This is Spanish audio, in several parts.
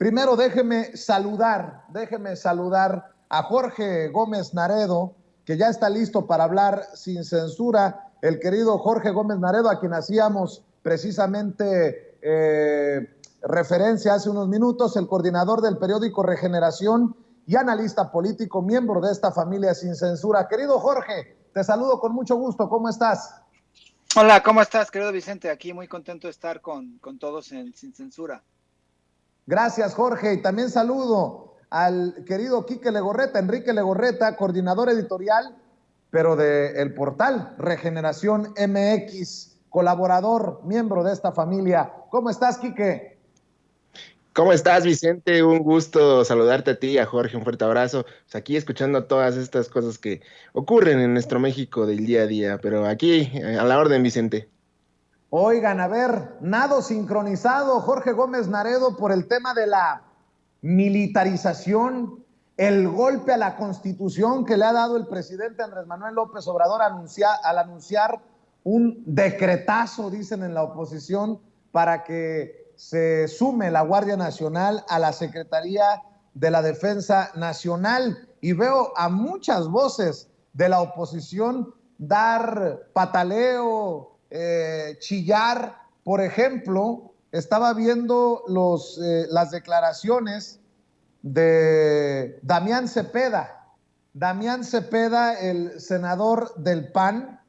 Primero déjeme saludar a Jorge Gómez Naredo, que ya está listo para hablar sin censura. El querido Jorge Gómez Naredo, a quien hacíamos precisamente referencia hace unos minutos, el coordinador del periódico Regeneración y analista político, miembro de esta familia sin censura. Querido Jorge, te saludo con mucho gusto. ¿Cómo estás? Hola, ¿cómo estás, querido Vicente? Aquí muy contento de estar con todos Sin Censura. Gracias, Jorge. Y también saludo al querido Quique Legorreta, Enrique Legorreta, coordinador editorial, pero del portal Regeneración MX, colaborador, miembro de esta familia. ¿Cómo estás, Quique? ¿Cómo estás, Vicente? Un gusto saludarte a ti y a Jorge, un fuerte abrazo. Pues aquí escuchando todas estas cosas que ocurren en nuestro México del día a día, pero aquí a la orden, Vicente. Oigan, a ver, nado sincronizado, Jorge Gómez Naredo, por el tema de la militarización, el golpe a la Constitución que le ha dado el presidente Andrés Manuel López Obrador al anunciar un decretazo, dicen en la oposición, para que se sume la Guardia Nacional a la Secretaría de la Defensa Nacional. Y veo a muchas voces de la oposición dar pataleo, chillar. Por ejemplo, estaba viendo las declaraciones de Damián Cepeda, el senador del PAN,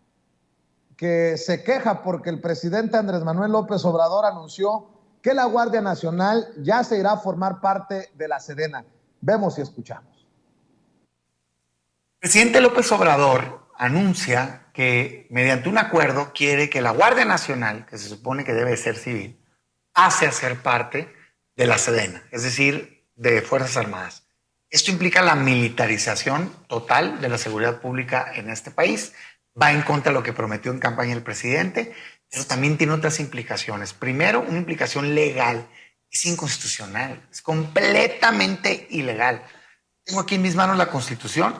que se queja porque el presidente Andrés Manuel López Obrador anunció que la Guardia Nacional ya se irá a formar parte de la Sedena. Vemos y escuchamos. El presidente López Obrador anuncia que mediante un acuerdo quiere que la Guardia Nacional, que se supone que debe ser civil, pase a ser parte de la Sedena, es decir, de Fuerzas Armadas. Esto implica la militarización total de la seguridad pública en este país. Va en contra de lo que prometió en campaña el presidente, pero también tiene otras implicaciones. Primero, una implicación legal. Es inconstitucional, es completamente ilegal. Tengo aquí en mis manos la Constitución,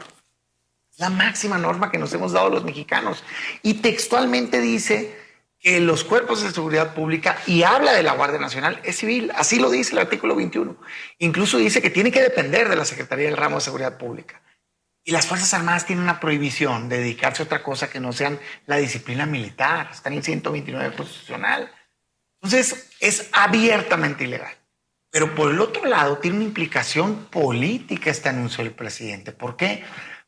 la máxima norma que nos hemos dado los mexicanos, y textualmente dice que los cuerpos de seguridad pública, y habla de la Guardia Nacional, es civil. Así lo dice el artículo 21. Incluso dice que tiene que depender de la Secretaría del Ramo de Seguridad Pública. Y las Fuerzas Armadas tienen una prohibición de dedicarse a otra cosa que no sean la disciplina militar. Están en 129 constitucional. Entonces, es abiertamente ilegal. Pero por el otro lado, tiene una implicación política este anuncio del presidente. ¿Por qué?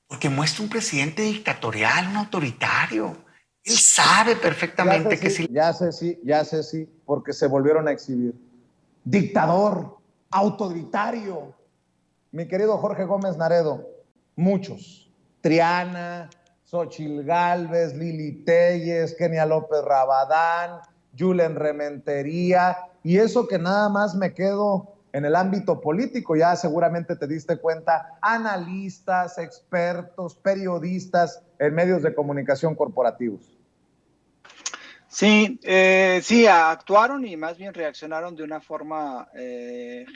Porque muestra un presidente dictatorial, un autoritario. Él sabe perfectamente que sí. Ya sé, sí, porque se volvieron a exhibir. Dictador, autoritario. Mi querido Jorge Gómez Naredo, muchos. Triana, Xochitl Gálvez, Lili Téllez, Kenia López Rabadán, Julen Rementería, y eso que nada más me quedo en el ámbito político, ya seguramente te diste cuenta, analistas, expertos, periodistas en medios de comunicación corporativos. Sí, sí, actuaron y más bien reaccionaron de una forma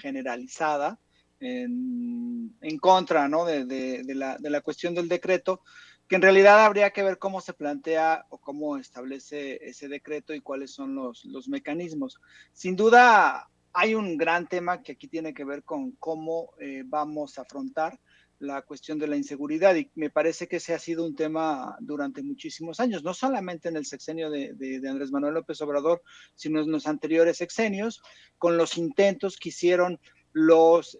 generalizada en contra, ¿no? de la cuestión del decreto, que en realidad habría que ver cómo se plantea o cómo establece ese decreto y cuáles son los mecanismos. Sin duda hay un gran tema que aquí tiene que ver con cómo vamos a afrontar la cuestión de la inseguridad, y me parece que ese ha sido un tema durante muchísimos años, no solamente en el sexenio de Andrés Manuel López Obrador, sino en los anteriores sexenios, con los intentos que hicieron los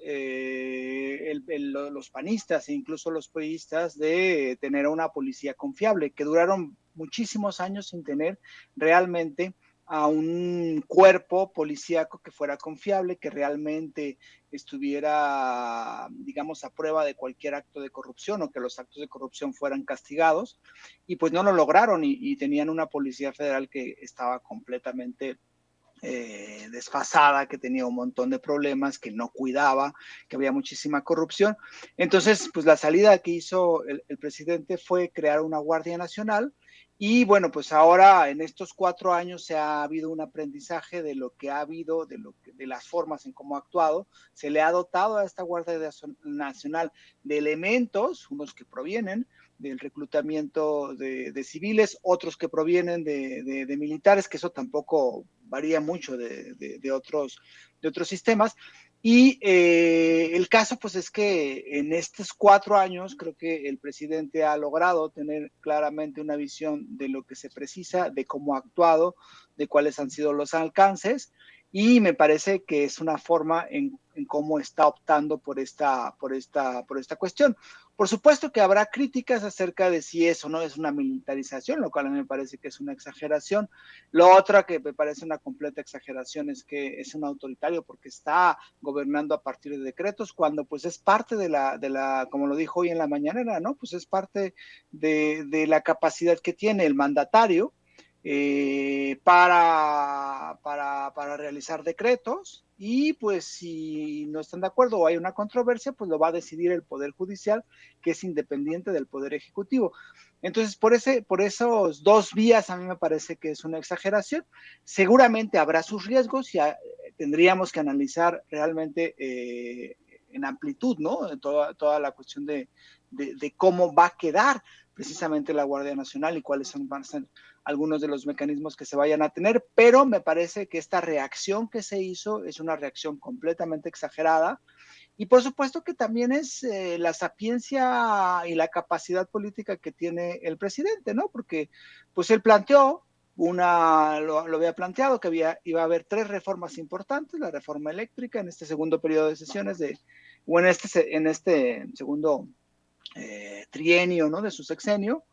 panistas e incluso los priistas de tener una policía confiable, que duraron muchísimos años sin tener realmente a un cuerpo policíaco que fuera confiable, que realmente estuviera, digamos, a prueba de cualquier acto de corrupción o que los actos de corrupción fueran castigados, y pues no lo lograron y tenían una policía federal que estaba completamente desfasada, que tenía un montón de problemas, que no cuidaba, que había muchísima corrupción. Entonces, pues la salida que hizo el presidente fue crear una Guardia Nacional. Y bueno, pues ahora en estos 4 años se ha habido un aprendizaje de lo que ha habido, de las formas en cómo ha actuado. Se le ha dotado a esta Guardia Nacional de elementos, unos que provienen del reclutamiento de civiles, otros que provienen de militares, que eso tampoco varía mucho de otros sistemas, Y el caso, pues, es que en estos 4 años creo que el presidente ha logrado tener claramente una visión de lo que se precisa, de cómo ha actuado, de cuáles han sido los alcances, y me parece que es una forma en cómo está optando por esta cuestión. Por supuesto que habrá críticas acerca de si eso no es una militarización, lo cual a mí me parece que es una exageración. Lo otro que me parece una completa exageración es que es un autoritario porque está gobernando a partir de decretos, cuando pues es parte de la como lo dijo hoy en la mañanera, ¿no? Pues es parte de la capacidad que tiene el mandatario para realizar decretos, y pues si no están de acuerdo o hay una controversia, pues lo va a decidir el Poder Judicial, que es independiente del Poder Ejecutivo. Entonces, por esos dos vías a mí me parece que es una exageración. Seguramente habrá sus riesgos y tendríamos que analizar realmente en amplitud, ¿no? Toda la cuestión de cómo va a quedar precisamente la Guardia Nacional y cuáles van a ser algunos de los mecanismos que se vayan a tener, pero me parece que esta reacción que se hizo es una reacción completamente exagerada, y por supuesto que también es la sapiencia y la capacidad política que tiene el presidente, ¿no? Porque pues él planteó lo había planteado que iba a haber 3 reformas importantes: la reforma eléctrica en este segundo periodo de sesiones o en este segundo trienio, ¿no? De su sexenio,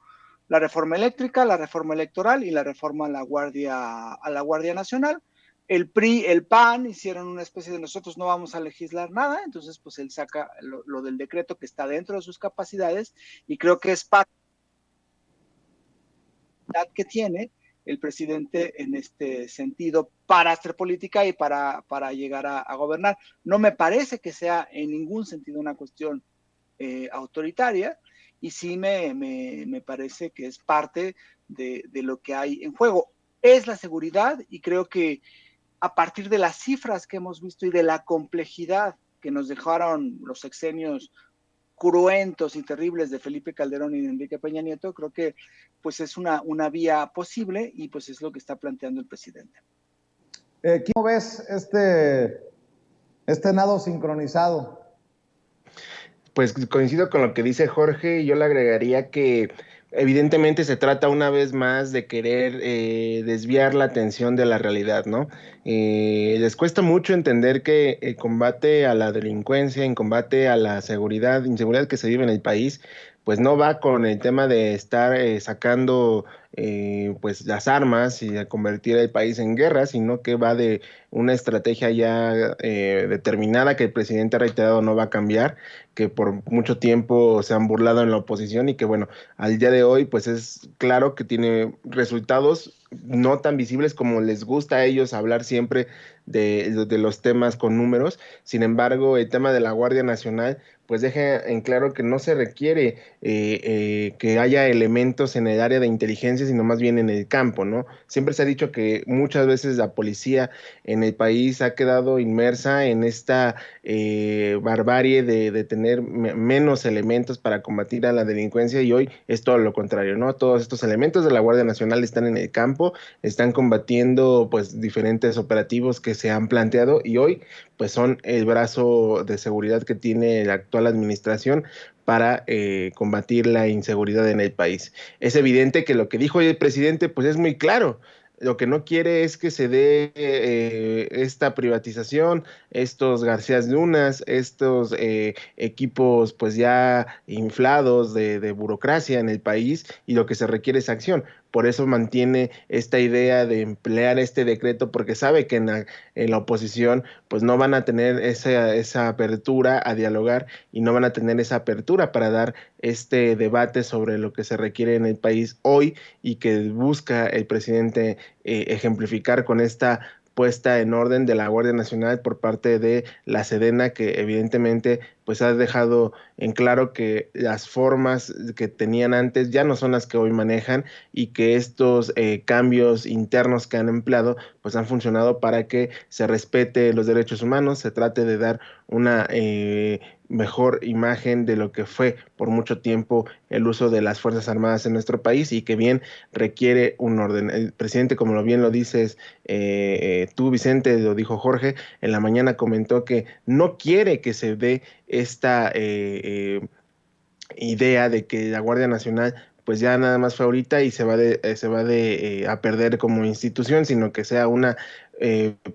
la reforma eléctrica, la reforma electoral y la reforma a la Guardia Nacional. El PRI, el PAN hicieron una especie de nosotros no vamos a legislar nada, entonces pues él saca lo del decreto que está dentro de sus capacidades, y creo que es parte que tiene el presidente en este sentido para hacer política y para llegar a gobernar. No me parece que sea en ningún sentido una cuestión autoritaria, y sí me parece que es parte de lo que hay en juego. Es la seguridad, y creo que a partir de las cifras que hemos visto y de la complejidad que nos dejaron los sexenios cruentos y terribles de Felipe Calderón y de Enrique Peña Nieto, creo que pues es una vía posible, y pues es lo que está planteando el presidente. ¿Cómo ves este nado sincronizado? Pues coincido con lo que dice Jorge, y yo le agregaría que evidentemente se trata una vez más de querer desviar la atención de la realidad, ¿no? Les cuesta mucho entender que el combate a la delincuencia, en combate a la inseguridad que se vive en el país, pues no va con el tema de estar sacando pues las armas y de convertir el país en guerra, sino que va de una estrategia ya determinada que el presidente ha reiterado no va a cambiar, que por mucho tiempo se han burlado en la oposición y que bueno, al día de hoy pues es claro que tiene resultados no tan visibles como les gusta a ellos hablar siempre de los temas con números. Sin embargo, el tema de la Guardia Nacional pues deja en claro que no se requiere que haya elementos en el área de inteligencia, sino más bien en el campo, ¿no? Siempre se ha dicho que muchas veces la policía en el país ha quedado inmersa en esta barbarie de tener menos elementos para combatir a la delincuencia, y hoy es todo lo contrario, ¿no? Todos estos elementos de la Guardia Nacional están en el campo, están combatiendo pues diferentes operativos que se han planteado, y hoy pues son el brazo de seguridad que tiene la actual administración para combatir la inseguridad en el país. Es evidente que lo que dijo hoy el presidente pues es muy claro. Lo que no quiere es que se dé esta privatización, estos García Lunas, estos equipos pues ya inflados de burocracia en el país, y lo que se requiere es acción. Por eso mantiene esta idea de emplear este decreto, porque sabe que en la oposición pues no van a tener esa apertura a dialogar, y no van a tener esa apertura para dar este debate sobre lo que se requiere en el país hoy, y que busca el presidente ejemplificar con esta puesta en orden de la Guardia Nacional por parte de la Sedena, que evidentemente pues ha dejado en claro que las formas que tenían antes ya no son las que hoy manejan, y que estos cambios internos que han empleado pues han funcionado para que se respete los derechos humanos, se trate de dar una mejor imagen de lo que fue por mucho tiempo el uso de las Fuerzas Armadas en nuestro país y que bien requiere un orden. El presidente, como bien lo dices tú, Vicente, lo dijo Jorge, en la mañana comentó que no quiere que se dé esta idea de que la Guardia Nacional pues ya nada más fue ahorita y a perder como institución, sino que sea una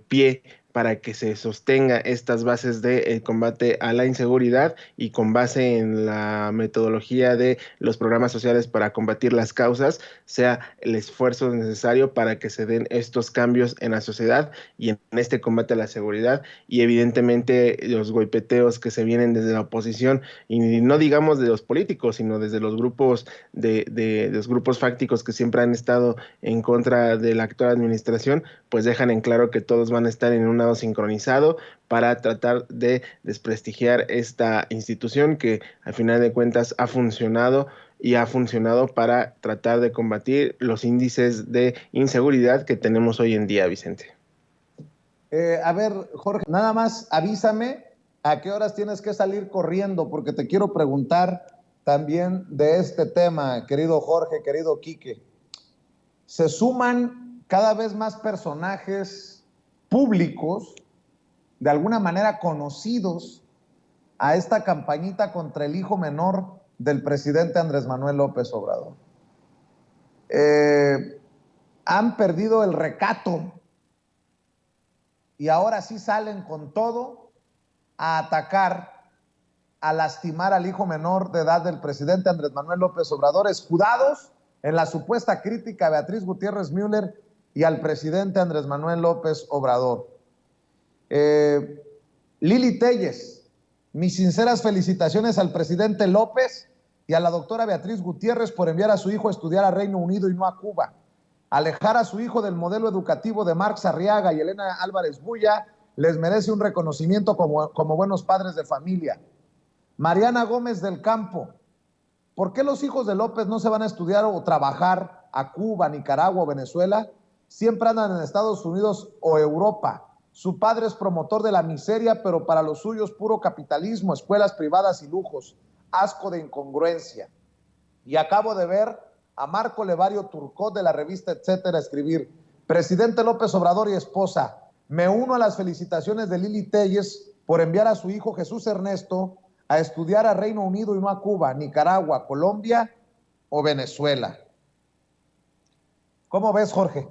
pie para que se sostenga estas bases de combate a la inseguridad y con base en la metodología de los programas sociales para combatir las causas, sea el esfuerzo necesario para que se den estos cambios en la sociedad y en este combate a la seguridad y evidentemente los golpeteos que se vienen desde la oposición y no digamos de los políticos, sino desde los grupos de los grupos fácticos que siempre han estado en contra de la actual administración, pues dejan en claro que todos van a estar en un lado sincronizado para tratar de desprestigiar esta institución que al final de cuentas ha funcionado y ha funcionado para tratar de combatir los índices de inseguridad que tenemos hoy en día, Vicente. A ver, Jorge, nada más avísame a qué horas tienes que salir corriendo, porque te quiero preguntar también de este tema, querido Jorge, querido Quique. Se suman cada vez más personajes públicos, de alguna manera conocidos, a esta campañita contra el hijo menor del presidente Andrés Manuel López Obrador. Han perdido el recato y ahora sí salen con todo a atacar, a lastimar al hijo menor de edad del presidente Andrés Manuel López Obrador, escudados en la supuesta crítica a Beatriz Gutiérrez Müller y al presidente Andrés Manuel López Obrador. Lili Téllez, mis sinceras felicitaciones al presidente López y a la doctora Beatriz Gutiérrez por enviar a su hijo a estudiar a Reino Unido y no a Cuba. Alejar a su hijo del modelo educativo de Marx Arriaga y Elena Álvarez Bulla les merece un reconocimiento como buenos padres de familia. Mariana Gómez del Campo, ¿por qué los hijos de López no se van a estudiar o trabajar a Cuba, Nicaragua o Venezuela? Siempre andan en Estados Unidos o Europa. Su padre es promotor de la miseria, pero para los suyos puro capitalismo, escuelas privadas y lujos. Asco de incongruencia. Y acabo de ver a Marco Levario Turcot de la revista Etcétera escribir: presidente López Obrador y esposa, me uno a las felicitaciones de Lili Téllez por enviar a su hijo Jesús Ernesto a estudiar a Reino Unido y no a Cuba, Nicaragua, Colombia o Venezuela. ¿Cómo ves, Jorge?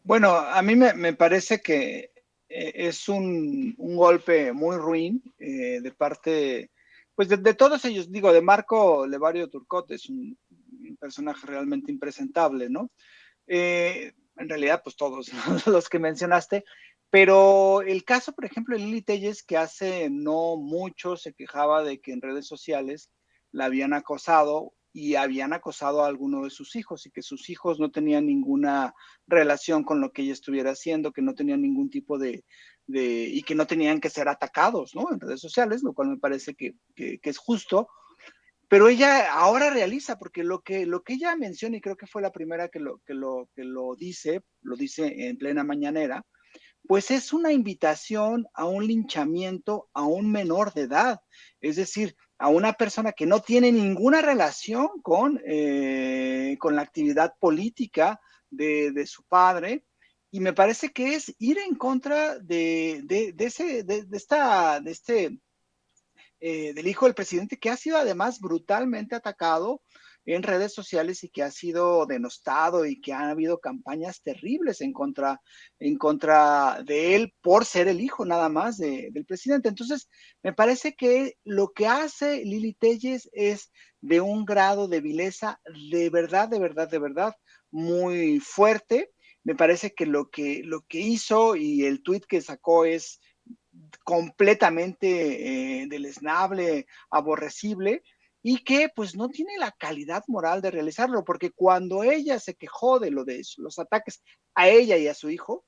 Bueno, a mí me parece que es un golpe muy ruin de parte, pues de todos ellos, digo, de Marco Levario Turcot, es un personaje realmente impresentable, ¿no? En realidad, pues todos los que mencionaste, pero el caso, por ejemplo, de Lili Téllez, que hace no mucho se quejaba de que en redes sociales la habían acosado y habían acosado a alguno de sus hijos y que sus hijos no tenían ninguna relación con lo que ella estuviera haciendo, que no tenían ningún tipo y que no tenían que ser atacados, ¿no? En redes sociales, lo cual me parece que es justo. Pero ella ahora realiza, porque lo que ella menciona, y creo que fue la primera que lo dice en plena mañanera, pues es una invitación a un linchamiento a un menor de edad, es decir, a una persona que no tiene ninguna relación con la actividad política de su padre, y me parece que es ir en contra del hijo del presidente, que ha sido además brutalmente atacado en redes sociales y que ha sido denostado y que han habido campañas terribles en contra de él por ser el hijo nada más del presidente. Entonces, me parece que lo que hace Lili Téllez es de un grado de vileza de verdad, muy fuerte. Me parece que lo que hizo y el tuit que sacó es completamente deleznable, aborrecible, y que pues no tiene la calidad moral de realizarlo, porque cuando ella se quejó de los ataques a ella y a su hijo,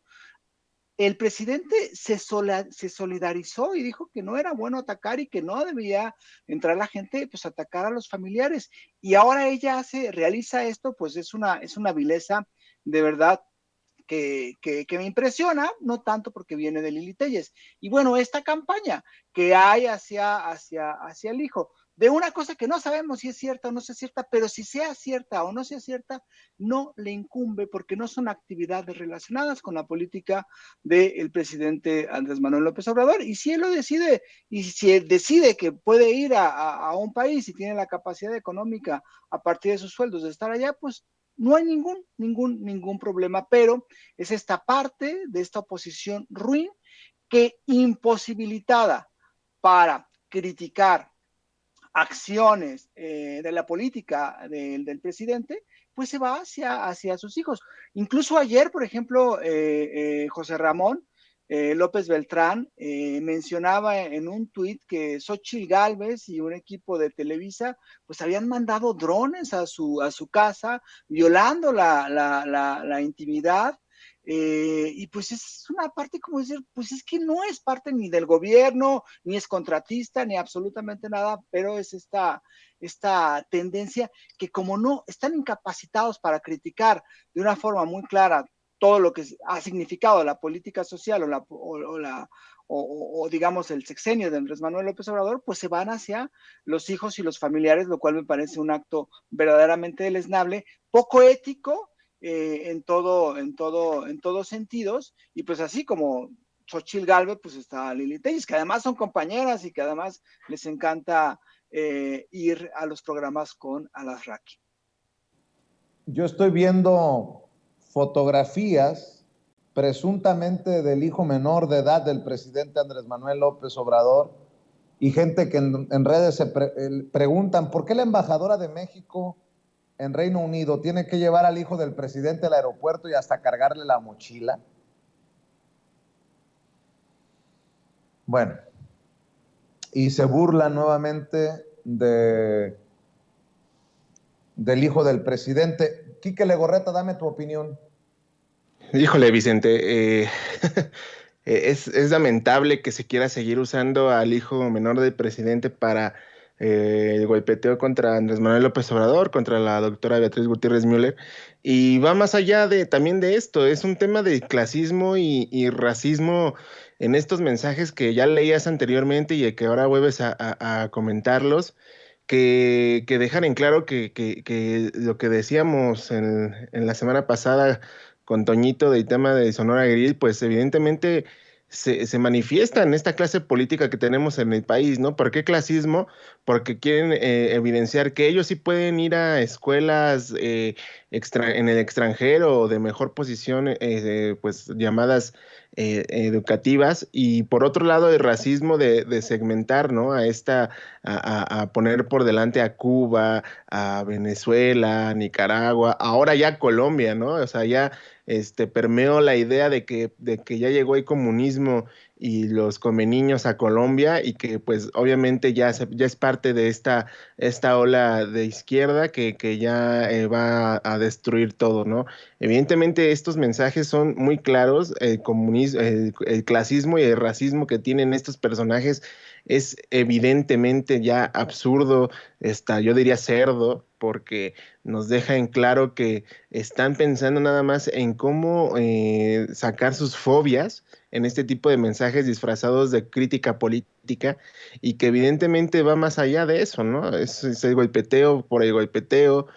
el presidente se solidarizó y dijo que no era bueno atacar y que no debía entrar la gente pues a atacar a los familiares, y ahora ella realiza esto, pues es una vileza de verdad que me impresiona, no tanto porque viene de Lili Téllez. Y bueno, esta campaña que hay hacia el hijo, de una cosa que no sabemos si es cierta o no es cierta, pero si sea cierta o no sea cierta, no le incumbe porque no son actividades relacionadas con la política del presidente Andrés Manuel López Obrador. Y si él lo decide, y si él decide que puede ir a un país y tiene la capacidad económica a partir de sus sueldos de estar allá, pues no hay ningún problema, pero es esta parte de esta oposición ruin que imposibilitada para criticar acciones de la política del presidente, pues se va hacia sus hijos. Incluso ayer, por ejemplo, José Ramón López Beltrán mencionaba en un tuit que Xóchitl Gálvez y un equipo de Televisa pues habían mandado drones a su casa, violando la intimidad. Y pues es una parte como decir, pues es que no es parte ni del gobierno, ni es contratista, ni absolutamente nada, pero es esta tendencia que como no están incapacitados para criticar de una forma muy clara todo lo que ha significado la política social o digamos el sexenio de Andrés Manuel López Obrador, pues se van hacia los hijos y los familiares, lo cual me parece un acto verdaderamente deleznable, poco ético, en todos sentidos, y pues así como Xochitl Gálvez, pues está Lili Téllez, que además son compañeras y que además les encanta ir a los programas con Alasraqui. Yo estoy viendo fotografías presuntamente del hijo menor de edad del presidente Andrés Manuel López Obrador y gente que en redes se preguntan ¿por qué la embajadora de México en Reino Unido tiene que llevar al hijo del presidente al aeropuerto y hasta cargarle la mochila? Bueno, y se burla nuevamente del hijo del presidente. Quique Legorreta, dame tu opinión. Híjole, Vicente, es lamentable que se quiera seguir usando al hijo menor del presidente para el golpeteo contra Andrés Manuel López Obrador, contra la doctora Beatriz Gutiérrez Müller, y va más allá también de esto, es un tema de clasismo y racismo en estos mensajes que ya leías anteriormente y que ahora vuelves a comentarlos. Que dejan en claro que lo que decíamos en la semana pasada con Toñito del tema de Sonora Grill, pues evidentemente se manifiesta en esta clase política que tenemos en el país, ¿no? ¿Por qué clasismo? Porque quieren evidenciar que ellos sí pueden ir a escuelas en el extranjero o de mejor posición, pues llamadas educativas, y por otro lado el racismo de segmentar, ¿no? A poner por delante a Cuba, a Venezuela, Nicaragua, ahora ya Colombia, ¿no? O sea, ya permeó la idea de que ya llegó el comunismo y los comeniños a Colombia, y que pues obviamente ya es parte de esta ola de izquierda que ya va a destruir todo, ¿no? Evidentemente estos mensajes son muy claros, el clasismo y el racismo que tienen estos personajes es evidentemente ya absurdo, yo diría cerdo, porque nos deja en claro que están pensando nada más en cómo sacar sus fobias en este tipo de mensajes disfrazados de crítica política, y que evidentemente va más allá de eso, ¿no? Es el golpeteo por el golpeteo,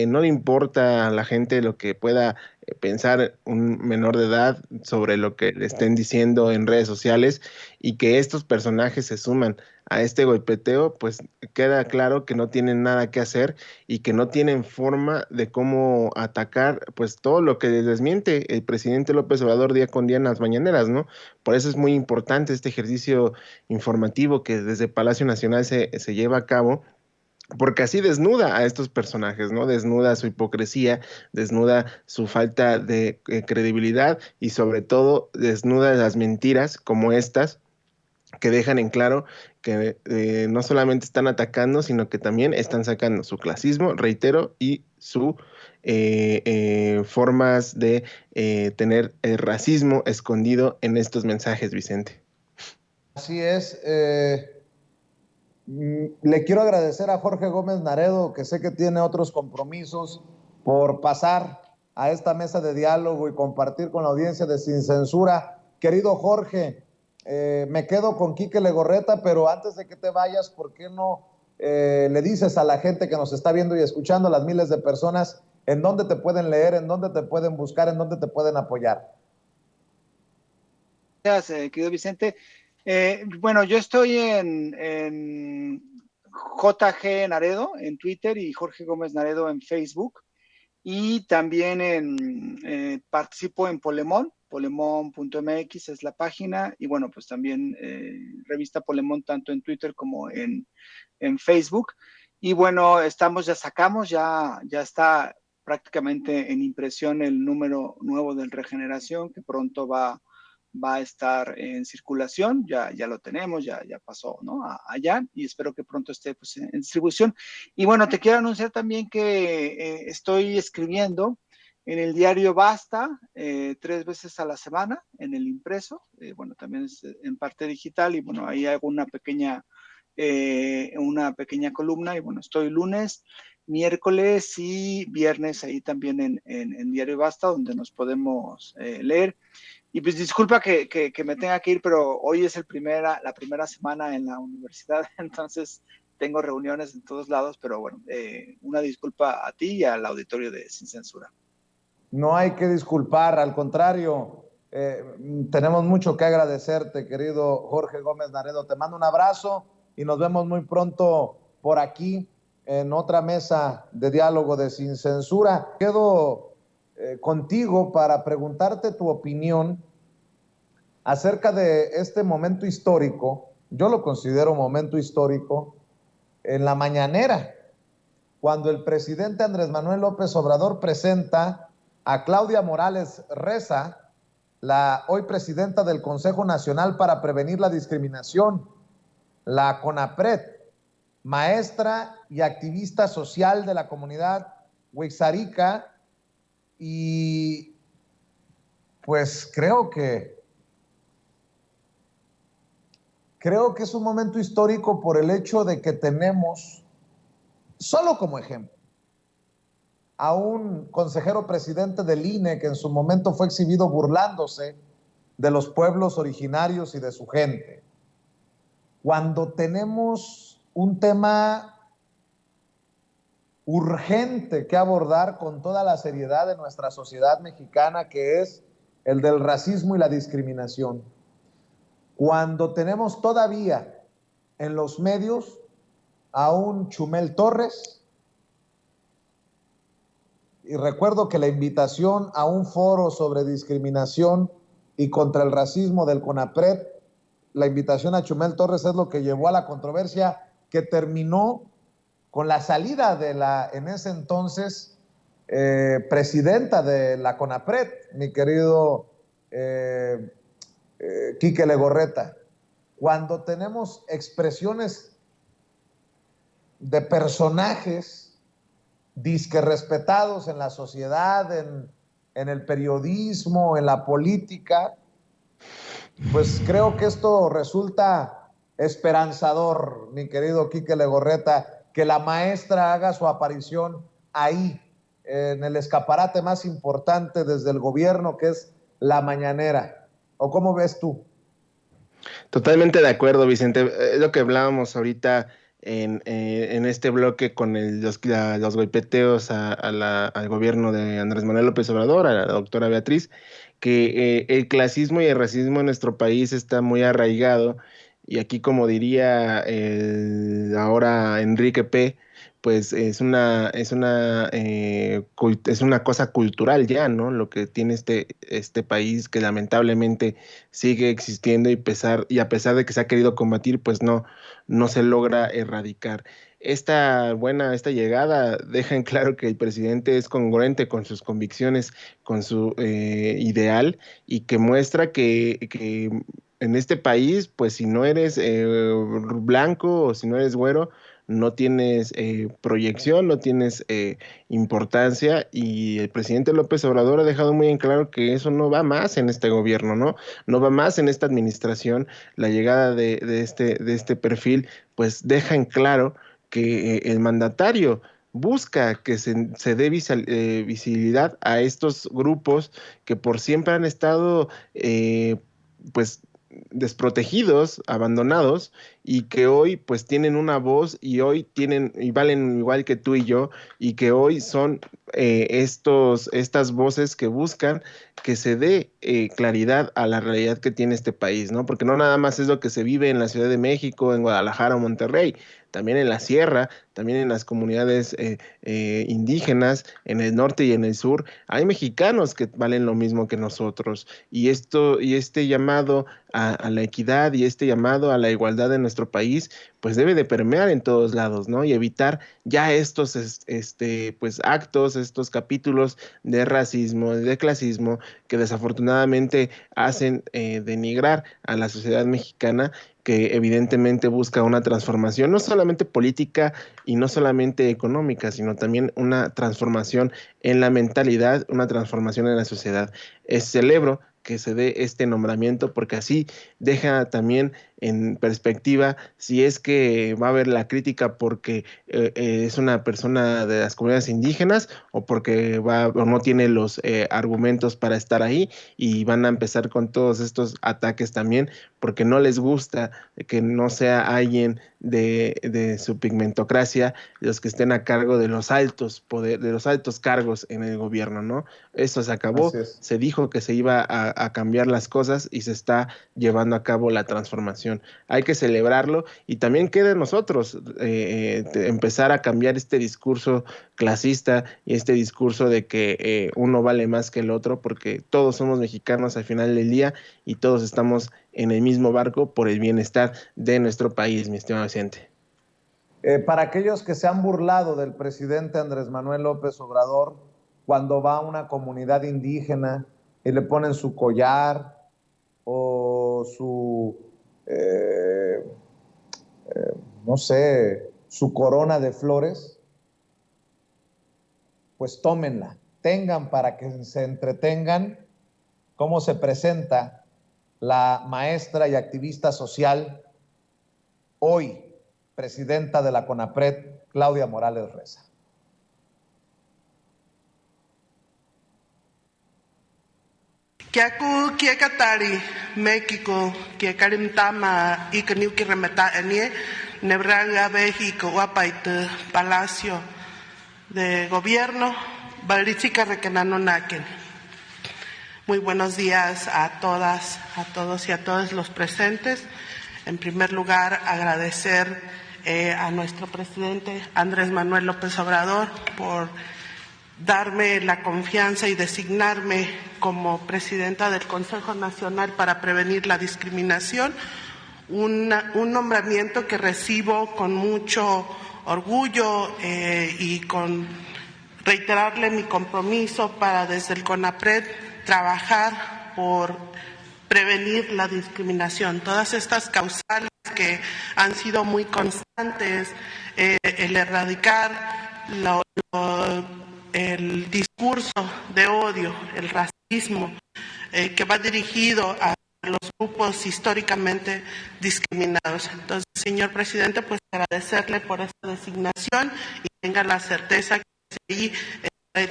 no le importa a la gente lo que pueda pensar un menor de edad sobre lo que le estén diciendo en redes sociales, y que estos personajes se suman a este golpeteo, pues queda claro que no tienen nada que hacer y que no tienen forma de cómo atacar pues todo lo que les desmiente el presidente López Obrador día con día en las mañaneras, ¿no? Por eso es muy importante este ejercicio informativo que desde Palacio Nacional se lleva a cabo, porque así desnuda a estos personajes, ¿no? Desnuda su hipocresía, desnuda su falta de credibilidad, y sobre todo desnuda las mentiras como estas, que dejan en claro que no solamente están atacando, sino que también están sacando su clasismo, reitero, y su formas de tener el racismo escondido en estos mensajes, Vicente. Así es. Le quiero agradecer a Jorge Gómez Naredo, que sé que tiene otros compromisos, por pasar a esta mesa de diálogo y compartir con la audiencia de Sin Censura. Querido Jorge, me quedo con Quique Legorreta, pero antes de que te vayas, ¿por qué no le dices a la gente que nos está viendo y escuchando, las miles de personas, en dónde te pueden leer, en dónde te pueden buscar, en dónde te pueden apoyar? Gracias, querido Vicente. Bueno, yo estoy en JG Naredo en Twitter y Jorge Gómez Naredo en Facebook. Y también participo en Polemón, polemón.mx es la página. Y bueno, pues también revista Polemón tanto en Twitter como en Facebook. Y bueno, ya está prácticamente en impresión el número nuevo del Regeneración, que pronto va a estar en circulación, ya lo tenemos, ya pasó, ¿no? Allá, y espero que pronto esté pues, en distribución. Y bueno, te quiero anunciar también que estoy escribiendo en el diario Basta 3 veces a la semana, en el impreso, bueno, también es en parte digital, y bueno, ahí hago una pequeña columna, y bueno, estoy lunes, miércoles y viernes ahí también en Diario Basta, donde nos podemos leer. Y pues disculpa que me tenga que ir, pero hoy es la primera semana en la universidad, entonces tengo reuniones en todos lados, pero bueno, una disculpa a ti y al auditorio de Sin Censura. No hay que disculpar, al contrario, tenemos mucho que agradecerte, querido Jorge Gómez Naredo. Te mando un abrazo y nos vemos muy pronto por aquí en otra mesa de diálogo de Sin Censura. Quedo contigo para preguntarte tu opinión acerca de este momento histórico. Yo lo considero momento histórico en la mañanera, cuando el presidente Andrés Manuel López Obrador presenta a Claudia Morales Reza, la hoy presidenta del Consejo Nacional para Prevenir la Discriminación, la CONAPRED, maestra y activista social de la comunidad huixarica, y pues creo que es un momento histórico por el hecho de que tenemos, solo como ejemplo, a un consejero presidente del INE que en su momento fue exhibido burlándose de los pueblos originarios y de su gente. Cuando tenemos un tema urgente que abordar con toda la seriedad de nuestra sociedad mexicana, que es el del racismo y la discriminación. Cuando tenemos todavía en los medios a un Chumel Torres, y recuerdo que la invitación a un foro sobre discriminación y contra el racismo del CONAPRED, la invitación a Chumel Torres es lo que llevó a la controversia que terminó con la salida de la, en ese entonces, presidenta de la CONAPRED, mi querido Quique Legorreta. Cuando tenemos expresiones de personajes disque respetados en la sociedad, en el periodismo, en la política, pues creo que esto resulta esperanzador, mi querido Quique Legorreta, que la maestra haga su aparición ahí, en el escaparate más importante desde el gobierno, que es la mañanera. ¿O cómo ves tú? Totalmente de acuerdo, Vicente. Es lo que hablábamos ahorita en este bloque con los golpeteos al gobierno de Andrés Manuel López Obrador, a la doctora Beatriz, que el clasismo y el racismo en nuestro país está muy arraigado, y aquí, como diría ahora Enrique P., pues es una cosa cultural ya, ¿no? Lo que tiene este país, que lamentablemente sigue existiendo, y a pesar de que se ha querido combatir, pues no se logra erradicar. Esta llegada deja en claro que el presidente es congruente con sus convicciones, con su ideal, y que muestra que en este país, pues si no eres blanco o si no eres güero, no tienes proyección, no tienes importancia, y el presidente López Obrador ha dejado muy en claro que eso no va más en este gobierno, no va más en esta administración. La llegada de este perfil pues deja en claro que el mandatario busca que se dé visibilidad a estos grupos que por siempre han estado pues desprotegidos, abandonados, y que hoy pues tienen una voz y hoy tienen y valen igual que tú y yo, y que hoy son estas voces que buscan que se dé claridad a la realidad que tiene este país, ¿no? Porque no nada más es lo que se vive en la Ciudad de México, en Guadalajara o Monterrey, también en la sierra, también en las comunidades indígenas, en el norte y en el sur, hay mexicanos que valen lo mismo que nosotros. Y este llamado a la equidad y este llamado a la igualdad en nuestro país, pues debe de permear en todos lados, ¿no? Y evitar ya estos pues actos, estos capítulos de racismo, de clasismo, que desafortunadamente hacen denigrar a la sociedad mexicana, que evidentemente busca una transformación, no solamente política y no solamente económica, sino también una transformación en la mentalidad, una transformación en la sociedad. Celebro que se dé este nombramiento porque así deja también en perspectiva si es que va a haber la crítica porque es una persona de las comunidades indígenas o porque o no tiene los argumentos para estar ahí, y van a empezar con todos estos ataques también porque no les gusta que no sea alguien de su pigmentocracia los que estén a cargo de los altos de los altos cargos en el gobierno, ¿no? Eso se acabó, se dijo que se iba a cambiar las cosas y se está llevando a cabo la transformación. Hay que celebrarlo y también queda en nosotros empezar a cambiar este discurso clasista y este discurso de que uno vale más que el otro, porque todos somos mexicanos al final del día y todos estamos en el mismo barco por el bienestar de nuestro país, mi estimado Vicente. Para aquellos que se han burlado del presidente Andrés Manuel López Obrador cuando va a una comunidad indígena y le ponen su collar o su, no sé, su corona de flores, pues tómenla, tengan para que se entretengan cómo se presenta la maestra y activista social, hoy presidenta de la CONAPRED, Claudia Morales Reza. Kiaku kiekatari México kiekarimtama ikaniu kiremeta enie nebraga México guapaite Palacio de Gobierno Balichica Rekenanonaken. Muy buenos días a todas, a todos y a todos los presentes. En primer lugar, agradecer a nuestro presidente Andrés Manuel López Obrador por darme la confianza y designarme como presidenta del Consejo Nacional para Prevenir la Discriminación, un nombramiento que recibo con mucho orgullo y con reiterarle mi compromiso para desde el CONAPRED trabajar por prevenir la discriminación. Todas estas causales que han sido muy constantes, el erradicar el discurso de odio, el racismo, que va dirigido a los grupos históricamente discriminados. Entonces, señor presidente, pues agradecerle por esta designación y tenga la certeza que seguir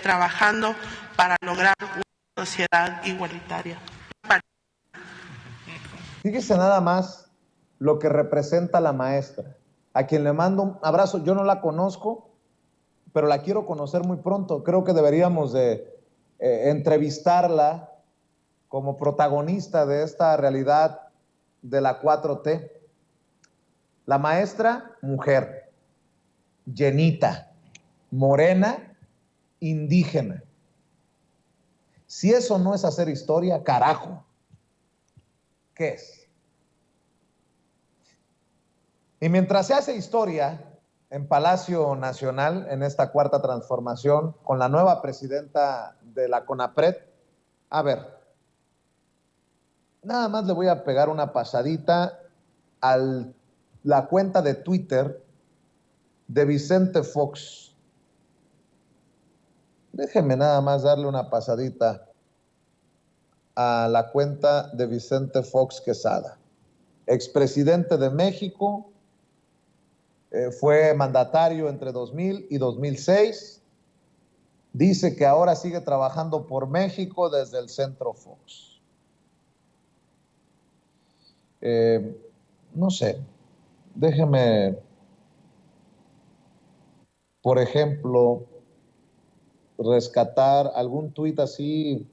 trabajando para lograr una sociedad igualitaria. Fíjese nada más lo que representa la maestra, a quien le mando un abrazo. Yo no la conozco, pero la quiero conocer muy pronto. Creo que deberíamos de entrevistarla como protagonista de esta realidad de la 4T. La maestra, mujer, llenita, morena, indígena. Si eso no es hacer historia, carajo, ¿qué es? Y mientras se hace historia en Palacio Nacional, en esta cuarta transformación, con la nueva presidenta de la CONAPRED, a ver, nada más le voy a pegar una pasadita a la cuenta de Twitter de Vicente Fox. Déjenme nada más darle una pasadita a la cuenta de Vicente Fox Quesada, expresidente de México, fue mandatario entre 2000 y 2006. Dice que ahora sigue trabajando por México desde el Centro Fox. No sé, déjeme, por ejemplo, rescatar algún tuit así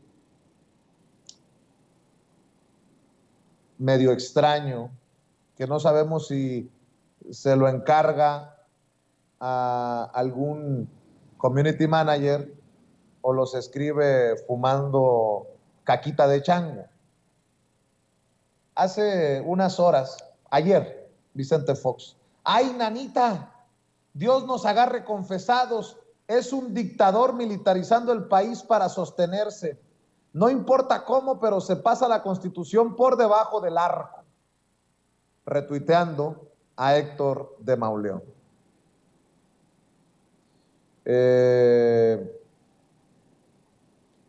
medio extraño, que no sabemos si se lo encarga a algún community manager o los escribe fumando caquita de chango. Hace unas horas, ayer, Vicente Fox: ¡ay, nanita! Dios nos agarre confesados. Es un dictador militarizando el país para sostenerse. No importa cómo, pero se pasa la Constitución por debajo del arco. Retuiteando a Héctor de Mauleón.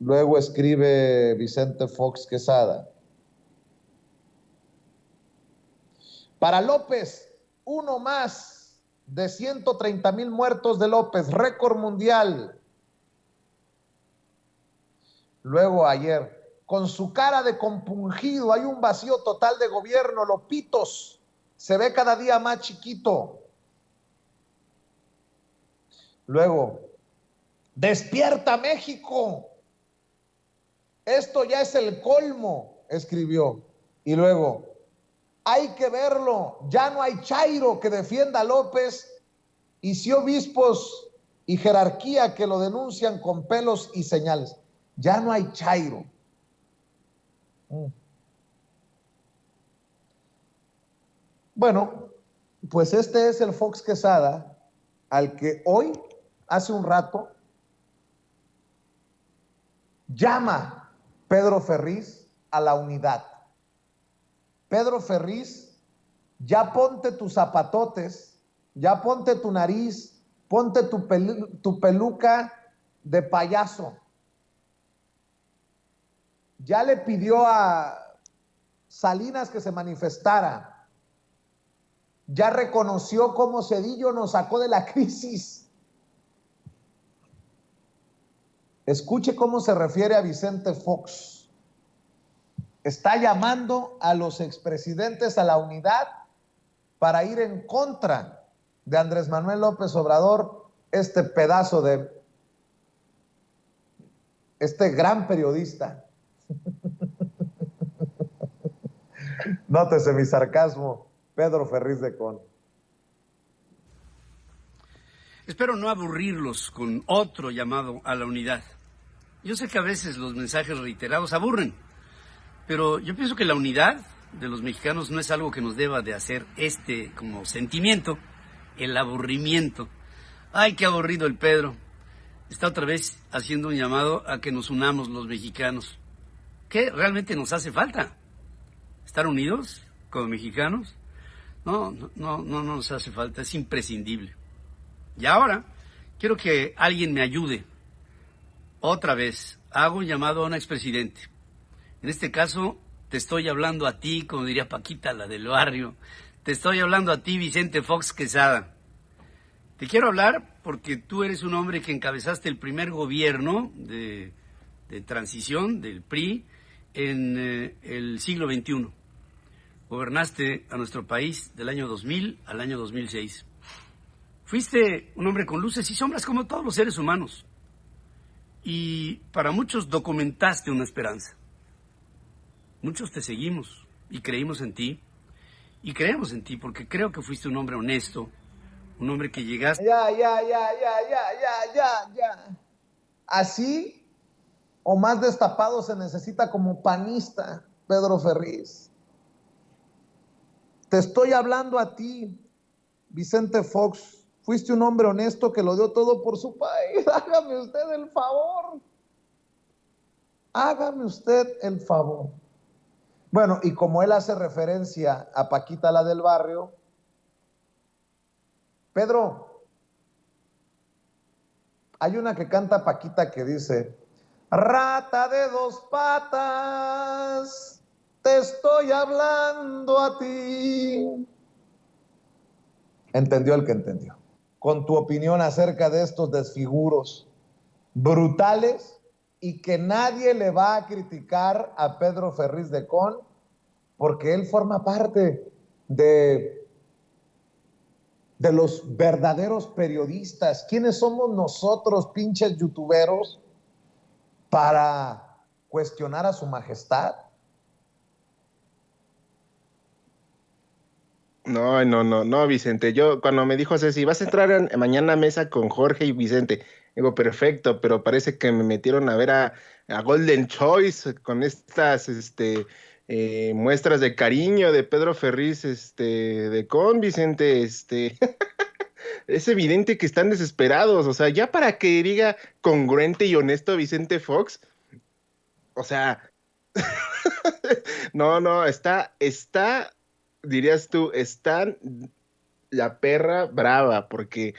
Luego escribe Vicente Fox Quesada: para López, uno más de 130,000 muertos de López, récord mundial. Luego ayer, con su cara de compungido: hay un vacío total de gobierno, Lopitos se ve cada día más chiquito. Luego, despierta México, esto ya es el colmo, escribió. Y luego, hay que verlo, ya no hay chairo que defienda a López, y sí obispos y jerarquía que lo denuncian con pelos y señales. Ya no hay chairo. Bueno, pues este es el Fox Quesada al que hoy, hace un rato, llama Pedro Ferriz a la unidad. Pedro Ferriz, ya ponte tus zapatotes, ya ponte tu nariz, ponte tu peluca de payaso. Ya le pidió a Salinas que se manifestara. Ya reconoció cómo Zedillo nos sacó de la crisis. Escuche cómo se refiere a Vicente Fox. Está llamando a los expresidentes a la unidad para ir en contra de Andrés Manuel López Obrador, este pedazo de, este gran periodista. Nótese mi sarcasmo, Pedro Ferriz de Con. Espero no aburrirlos con otro llamado a la unidad. Yo sé que a veces los mensajes reiterados aburren, pero yo pienso que la unidad de los mexicanos no es algo que nos deba de hacer como sentimiento, el aburrimiento. Ay, qué aburrido el Pedro. Está otra vez haciendo un llamado a que nos unamos los mexicanos. ¿Qué realmente nos hace falta? ¿Estar unidos como mexicanos? No nos hace falta, es imprescindible. Y ahora quiero que alguien me ayude. Otra vez hago un llamado a un expresidente. En este caso te estoy hablando a ti, como diría Paquita, la del barrio. Te estoy hablando a ti, Vicente Fox Quesada. Te quiero hablar porque tú eres un hombre que encabezaste el primer gobierno de transición del PRI en el siglo XXI. Gobernaste a nuestro país del año 2000 al año 2006. Fuiste un hombre con luces y sombras como todos los seres humanos. Y para muchos documentaste una esperanza. Muchos te seguimos y creímos en ti. Y creemos en ti porque creo que fuiste un hombre honesto, un hombre que llegaste... Ya. Así o más destapado se necesita como panista, Pedro Ferriz. Te estoy hablando a ti, Vicente Fox. Fuiste un hombre honesto que lo dio todo por su país. Hágame usted el favor. Hágame usted el favor. Bueno, y como él hace referencia a Paquita, la del barrio, Pedro, hay una que canta Paquita que dice: rata de dos patas, te estoy hablando a ti. entendió el que entendió. Con tu opinión acerca de estos desfiguros brutales y que nadie le va a criticar a Pedro Ferriz de Con porque él forma parte de los verdaderos periodistas. ¿Quiénes somos nosotros, pinches youtuberos, para cuestionar a su majestad? No, Vicente. Yo, cuando me dijo Ceci, vas a entrar mañana a mesa con Jorge y Vicente, digo, perfecto, pero parece que me metieron a ver a Golden Choice con estas, muestras de cariño de Pedro Ferriz, de con Vicente, es evidente que están desesperados, o sea, ya para que diga congruente y honesto Vicente Fox, o sea, no, dirías tú, está la perra brava, porque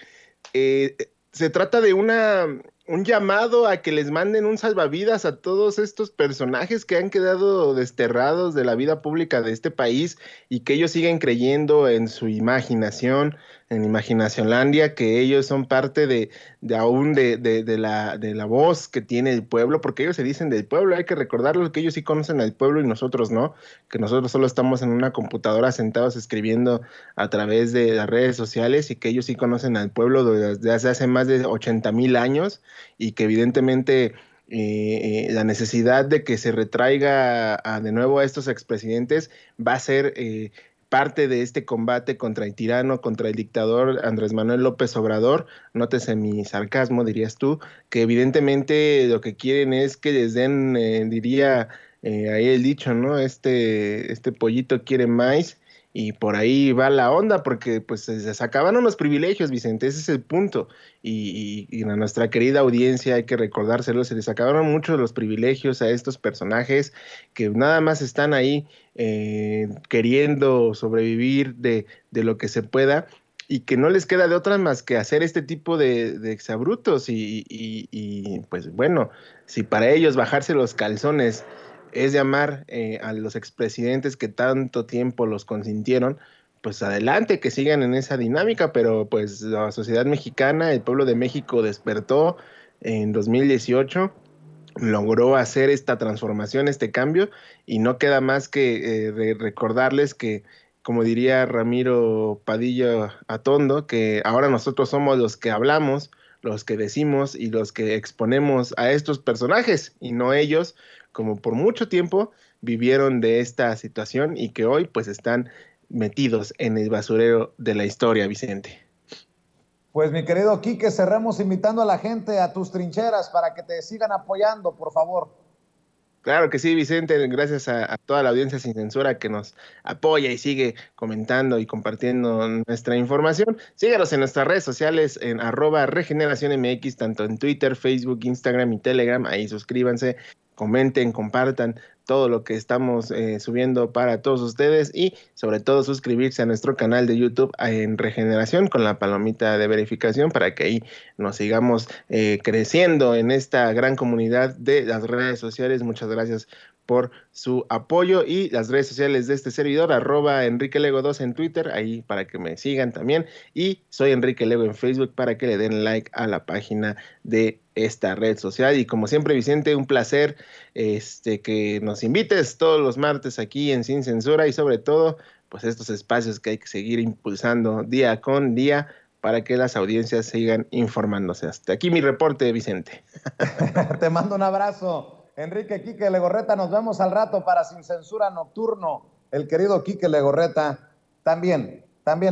se trata de un llamado a que les manden un salvavidas a todos estos personajes que han quedado desterrados de la vida pública de este país y que ellos siguen creyendo en su imaginación, en Imaginacionlandia, que ellos son parte de la voz que tiene el pueblo, porque ellos se dicen del pueblo. Hay que recordarlo, que ellos sí conocen al pueblo y nosotros no, que nosotros solo estamos en una computadora sentados escribiendo a través de las redes sociales, y que ellos sí conocen al pueblo desde hace más de 80,000 años, y que evidentemente la necesidad de que se retraiga de nuevo a estos expresidentes va a ser parte de este combate contra el tirano, contra el dictador Andrés Manuel López Obrador. Nótese mi sarcasmo, dirías tú, que evidentemente lo que quieren es que les den, diría ahí el dicho, ¿no? Este pollito quiere maíz. Y por ahí va la onda, porque pues se acabaron los privilegios, Vicente, ese es el punto. Y a nuestra querida audiencia hay que recordárselo, se les acabaron mucho los privilegios a estos personajes que nada más están ahí queriendo sobrevivir de lo que se pueda, y que no les queda de otra más que hacer este tipo de exabrutos. Y pues bueno, si para ellos bajarse los calzones es llamar a los expresidentes que tanto tiempo los consintieron, pues adelante, que sigan en esa dinámica, pero pues la sociedad mexicana, el pueblo de México despertó en 2018, logró hacer esta transformación, este cambio, y no queda más que recordarles que, como diría Ramiro Padilla Atondo, que ahora nosotros somos los que hablamos, los que decimos y los que exponemos a estos personajes, y no ellos, como por mucho tiempo vivieron de esta situación y que hoy pues están metidos en el basurero de la historia, Vicente. Pues mi querido Quique, cerremos invitando a la gente a tus trincheras para que te sigan apoyando, por favor. Claro que sí, Vicente, gracias a toda la audiencia sin censura que nos apoya y sigue comentando y compartiendo nuestra información. Síganos en nuestras redes sociales en @regeneracionmx, tanto en Twitter, Facebook, Instagram y Telegram. Ahí suscríbanse, comenten, compartan todo lo que estamos subiendo para todos ustedes, y sobre todo suscribirse a nuestro canal de YouTube en Regeneración con la palomita de verificación, para que ahí nos sigamos creciendo en esta gran comunidad de las redes sociales. Muchas gracias por su apoyo, y las redes sociales de este servidor, @EnriqueLego2 en Twitter, ahí para que me sigan también, y soy Enrique Lego en Facebook para que le den like a la página de esta red social. Y como siempre, Vicente, un placer que nos invites todos los martes aquí en Sin Censura, y sobre todo pues estos espacios que hay que seguir impulsando día con día para que las audiencias sigan informándose. Hasta aquí mi reporte, Vicente. Te mando un abrazo, Enrique Quique Legorreta. Nos vemos al rato para Sin Censura Nocturno. El querido Quique Legorreta también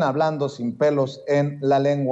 hablando sin pelos en la lengua.